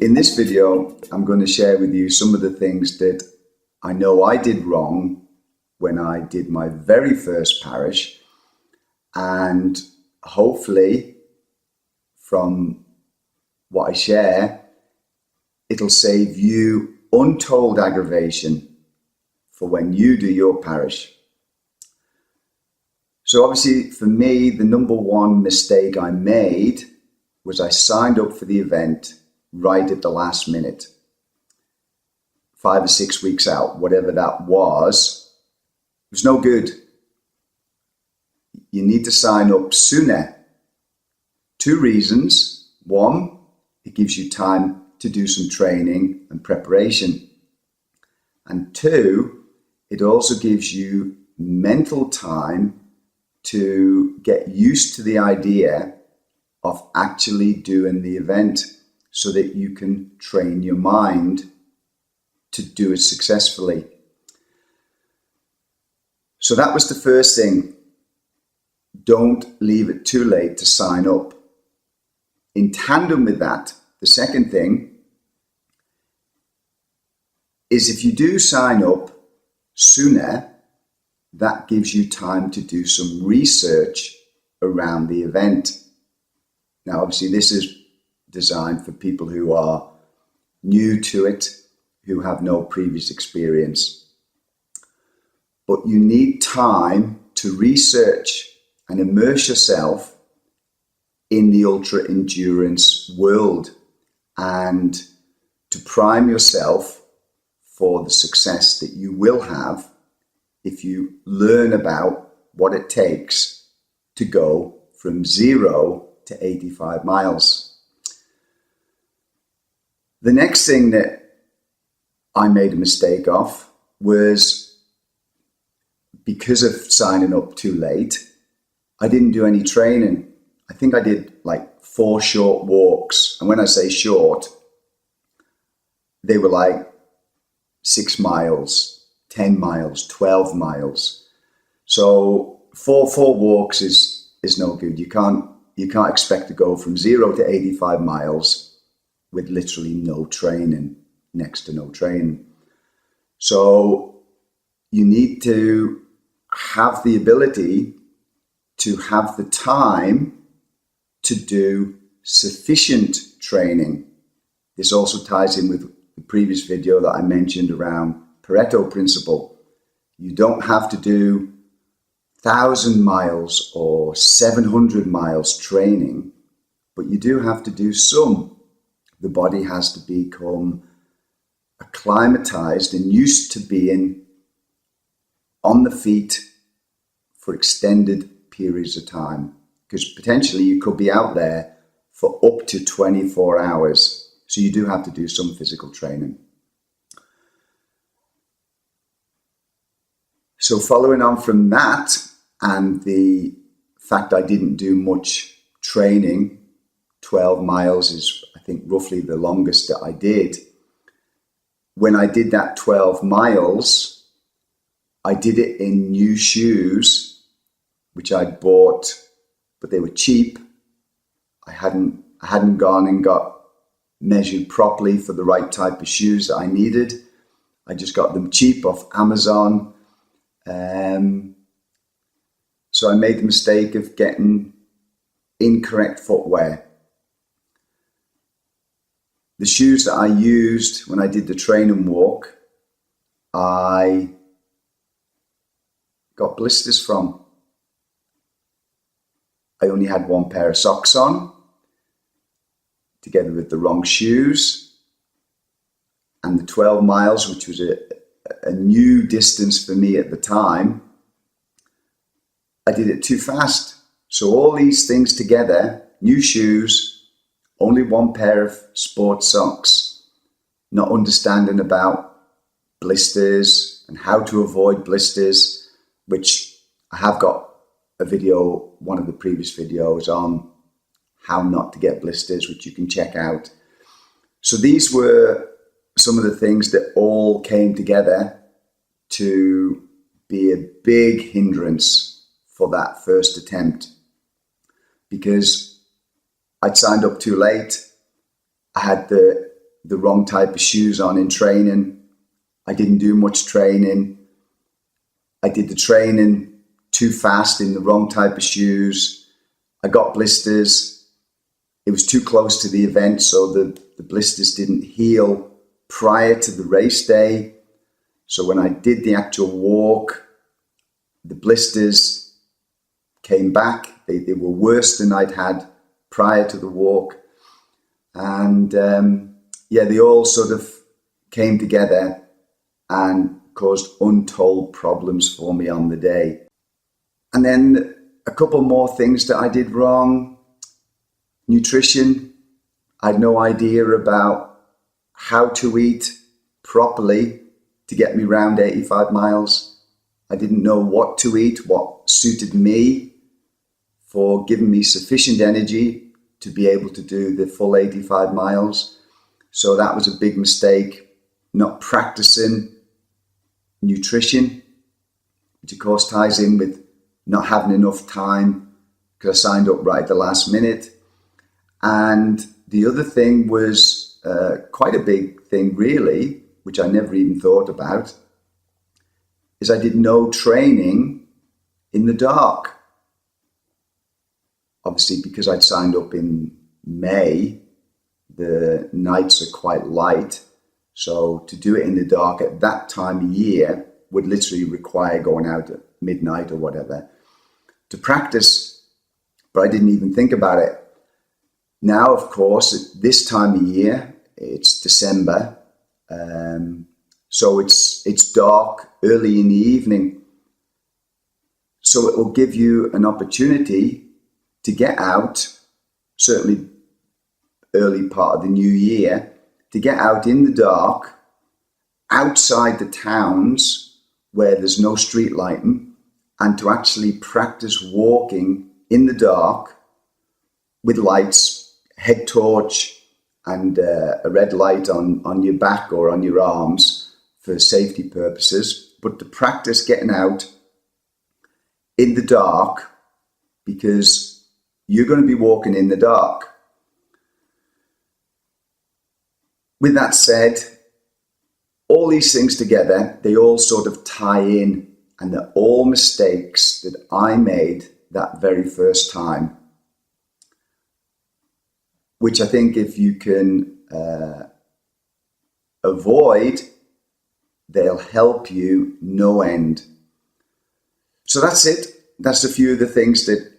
In this video, I'm going to share with you some of the things that I know I did wrong when I did my very first parish, and hopefully from what I share, it'll save you untold aggravation for when you do your parish. So obviously for me, the number one mistake I made was I signed up for the event right at the last minute, 5 or 6 weeks out, whatever that was. It was no good. You need to sign up sooner. 2 reasons. 1, it gives you time to do some training and preparation. And 2, it also gives you mental time to get used to the idea of actually doing the event so that you can train your mind to do it successfully. So that was the first thing. Don't leave it too late to sign up. In tandem with that, the second thing is if you do sign up sooner, that gives you time to do some research around the event. Now, obviously, this is designed for people who are new to it, who have no previous experience. But you need time to research and immerse yourself in the ultra endurance world and to prime yourself for the success that you will have if you learn about what it takes to go from 0 to 85 miles. The next thing that I made a mistake of was, because of signing up too late, I didn't do any training. I think I did like 4 short walks. And when I say short, they were like 6 miles, 10 miles, 12 miles. So four walks is no good. You can't expect to go from 0 to 85 miles with literally no training, next to no training. So you need to have the ability to have the time to do sufficient training. This also ties in with the previous video that I mentioned around Pareto principle. You don't have to do 1,000 miles or 700 miles training, but you do have to do some. The body has to become acclimatized and used to being on the feet for extended periods of time, because potentially you could be out there for up to 24 hours. So you do have to do some physical training. So following on from that, and the fact I didn't do much training, 12 miles is, I think, roughly the longest that I did. When I did that 12 miles, I did it in new shoes, which I'd bought, but they were cheap. I hadn't gone and got measured properly for the right type of shoes that I needed. I just got them cheap off Amazon. So I made the mistake of getting incorrect footwear. The shoes that I used when I did the train and walk, I got blisters from. I only had 1 pair of socks on, together with the wrong shoes, and the 12 miles, which was a new distance for me at the time, I did it too fast. So all these things together, new shoes, only 1 pair of sports socks, not understanding about blisters and how to avoid blisters, which I have got a video, one of the previous videos on how not to get blisters, which you can check out. So these were some of the things that all came together to be a big hindrance for that first attempt, because I'd signed up too late. I had the the wrong type of shoes on in training. I didn't do much training. I did the training too fast in the wrong type of shoes. I got blisters. It was too close to the event, so the blisters didn't heal prior to the race day. So when I did the actual walk, the blisters came back. They were worse than I'd had prior to the walk. And they all sort of came together and caused untold problems for me on the day. And then a couple more things that I did wrong. Nutrition. I had no idea about how to eat properly to get me around 85 miles. I didn't know what to eat, what suited me for giving me sufficient energy to be able to do the full 85 miles. So that was a big mistake, not practicing nutrition, which of course ties in with not having enough time because I signed up right at the last minute. And the other thing was quite a big thing really, which I never even thought about, is I did no training in the dark. Obviously, because I'd signed up in May, the nights are quite light. So to do it in the dark at that time of year would literally require going out at midnight or whatever to practice. But I didn't even think about it. Now, of course, at this time of year, it's December. So it's dark early in the evening. So it will give you an opportunity to get out, certainly early part of the new year, to get out in the dark, outside the towns where there's no street lighting, and to actually practice walking in the dark with lights, head torch, and a red light on your back or on your arms for safety purposes, but to practice getting out in the dark because you're going to be walking in the dark. With that said, all these things together, they all sort of tie in, and they're all mistakes that I made that very first time, which I think if you can avoid, they'll help you no end. So that's it. That's a few of the things that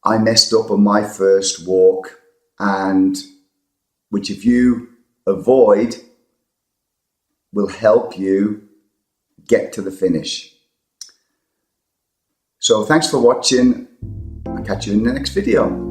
I messed up on my first walk, and which if you avoid will help you get to the finish. So thanks for watching. I'll catch you in the next video.